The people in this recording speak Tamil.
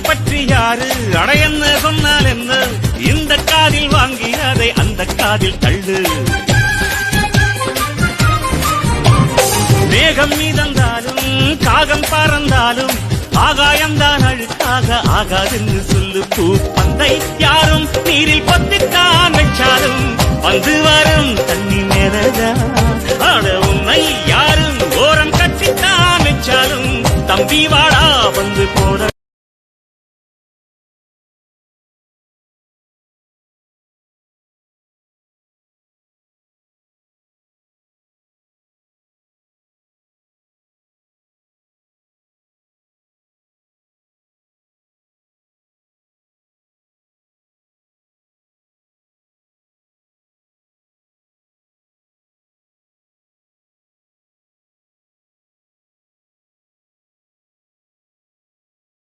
பற்றி யாரு அட என்ன சொன்னால் என்ன இந்த காதில் வாங்கி அதை அந்த காதில் தள்ளு மேகம் மீதந்தாலும் காகம் பறந்தாலும் ஆகாயம்தான் அழுக்காக ஆகாதுன்னு சொல்லு பூ பந்தை யாரும் நீரில் பத்தித்தான் வச்சாலும் வந்து வரும் தண்ணி மேலதான் ஆட உண்மை யாரும் ஓரம் கட்டித்தான் வச்சாலும் தம்பி வாடா வந்து போட